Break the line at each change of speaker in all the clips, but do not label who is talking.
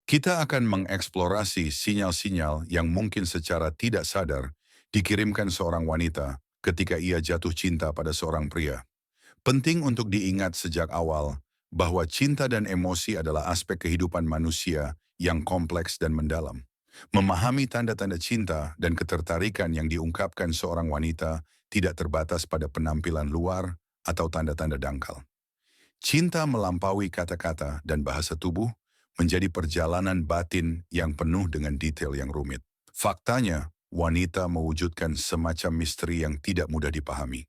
Kita akan mengeksplorasi sinyal-sinyal yang mungkin secara tidak sadar dikirimkan seorang wanita ketika ia jatuh cinta pada seorang pria. Penting untuk diingat sejak awal bahwa cinta dan emosi adalah aspek kehidupan manusia yang kompleks dan mendalam. Memahami tanda-tanda cinta dan ketertarikan yang diungkapkan seorang wanita tidak terbatas pada penampilan luar atau tanda-tanda dangkal. Cinta melampaui kata-kata dan bahasa tubuh menjadi perjalanan batin yang penuh dengan detail yang rumit. Faktanya, wanita mewujudkan semacam misteri yang tidak mudah dipahami.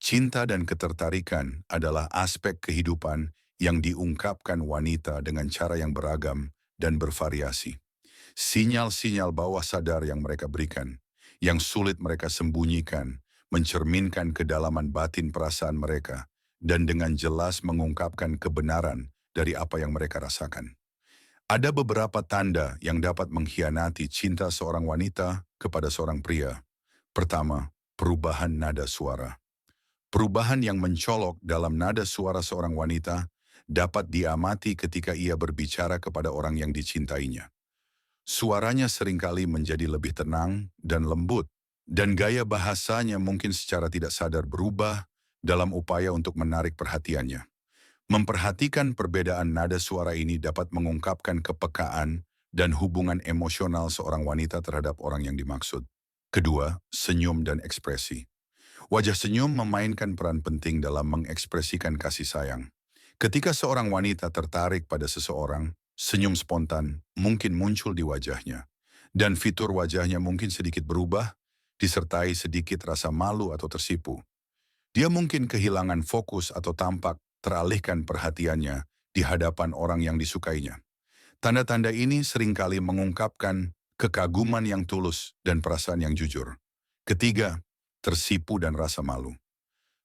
Cinta dan ketertarikan adalah aspek kehidupan yang diungkapkan wanita dengan cara yang beragam dan bervariasi. Sinyal-sinyal bawah sadar yang mereka berikan, yang sulit mereka sembunyikan, mencerminkan kedalaman batin perasaan mereka, dan dengan jelas mengungkapkan kebenaran dari apa yang mereka rasakan. Ada beberapa tanda yang dapat mengkhianati cinta seorang wanita kepada seorang pria. Pertama, perubahan nada suara. Perubahan yang mencolok dalam nada suara seorang wanita dapat diamati ketika ia berbicara kepada orang yang dicintainya. Suaranya seringkali menjadi lebih tenang dan lembut, dan gaya bahasanya mungkin secara tidak sadar berubah dalam upaya untuk menarik perhatiannya. Memperhatikan perbedaan nada suara ini dapat mengungkapkan kepekaan dan hubungan emosional seorang wanita terhadap orang yang dimaksud. Kedua, senyum dan ekspresi. Wajah senyum memainkan peran penting dalam mengekspresikan kasih sayang. Ketika seorang wanita tertarik pada seseorang, senyum spontan mungkin muncul di wajahnya. Dan fitur wajahnya mungkin sedikit berubah, disertai sedikit rasa malu atau tersipu. Dia mungkin kehilangan fokus atau tampak teralihkan perhatiannya di hadapan orang yang disukainya. Tanda-tanda ini seringkali mengungkapkan kekaguman yang tulus dan perasaan yang jujur. Ketiga, tersipu dan rasa malu.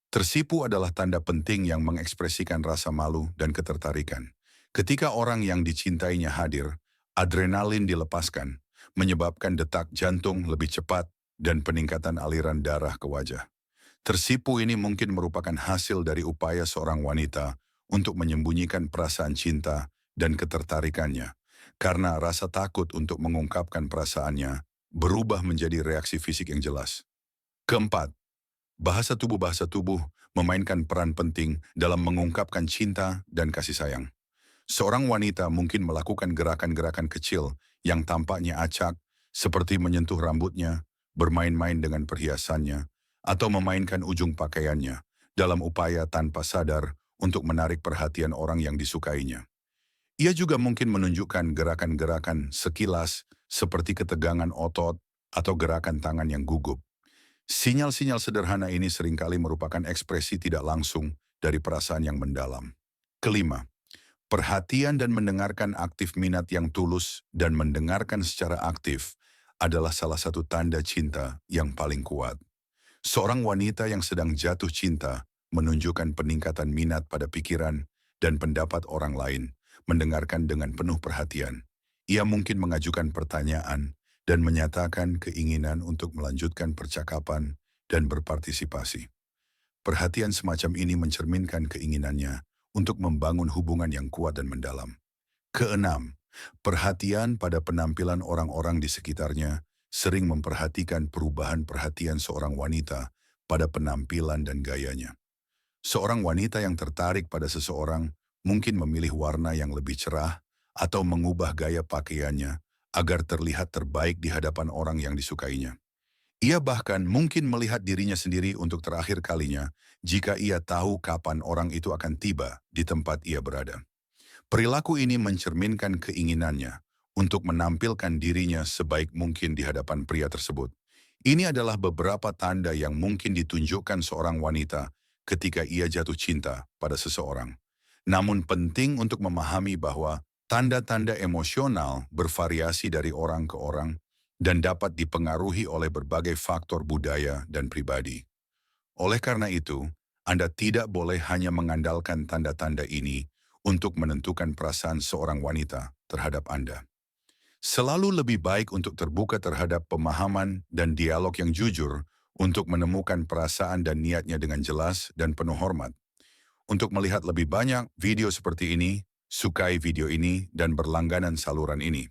Tersipu adalah tanda penting yang mengekspresikan rasa malu dan ketertarikan. Ketika orang yang dicintainya hadir, adrenalin dilepaskan, menyebabkan detak jantung lebih cepat dan peningkatan aliran darah ke wajah. Tersipu ini mungkin merupakan hasil dari upaya seorang wanita untuk menyembunyikan perasaan cinta dan ketertarikannya, karena rasa takut untuk mengungkapkan perasaannya berubah menjadi reaksi fisik yang jelas. Keempat, bahasa tubuh memainkan peran penting dalam mengungkapkan cinta dan kasih sayang. Seorang wanita mungkin melakukan gerakan-gerakan kecil yang tampaknya acak, seperti menyentuh rambutnya, bermain-main dengan perhiasannya, atau memainkan ujung pakaiannya, dalam upaya tanpa sadar untuk menarik perhatian orang yang disukainya. Ia juga mungkin menunjukkan gerakan-gerakan sekilas seperti ketegangan otot atau gerakan tangan yang gugup. Sinyal-sinyal sederhana ini seringkali merupakan ekspresi tidak langsung dari perasaan yang mendalam. Kelima, perhatian dan mendengarkan aktif minat yang tulus dan mendengarkan secara aktif adalah salah satu tanda cinta yang paling kuat. Seorang wanita yang sedang jatuh cinta menunjukkan peningkatan minat pada pikiran dan pendapat orang lain, mendengarkan dengan penuh perhatian. Ia mungkin mengajukan pertanyaan dan menyatakan keinginan untuk melanjutkan percakapan dan berpartisipasi. Perhatian semacam ini mencerminkan keinginannya untuk membangun hubungan yang kuat dan mendalam. Keenam, perhatian pada penampilan orang-orang di sekitarnya sering memperhatikan perubahan perhatian seorang wanita pada penampilan dan gayanya. Seorang wanita yang tertarik pada seseorang mungkin memilih warna yang lebih cerah atau mengubah gaya pakaiannya agar terlihat terbaik di hadapan orang yang disukainya. Ia bahkan mungkin melihat dirinya sendiri untuk terakhir kalinya jika ia tahu kapan orang itu akan tiba di tempat ia berada. Perilaku ini mencerminkan keinginannya untuk menampilkan dirinya sebaik mungkin di hadapan pria tersebut. Ini adalah beberapa tanda yang mungkin ditunjukkan seorang wanita ketika ia jatuh cinta pada seseorang. Namun penting untuk memahami bahwa tanda-tanda emosional bervariasi dari orang ke orang dan dapat dipengaruhi oleh berbagai faktor budaya dan pribadi. Oleh karena itu, Anda tidak boleh hanya mengandalkan tanda-tanda ini untuk menentukan perasaan seorang wanita terhadap Anda. Selalu lebih baik untuk terbuka terhadap pemahaman dan dialog yang jujur untuk menemukan perasaan dan niatnya dengan jelas dan penuh hormat. Untuk melihat lebih banyak video seperti ini, Sukai video ini dan berlangganan saluran ini.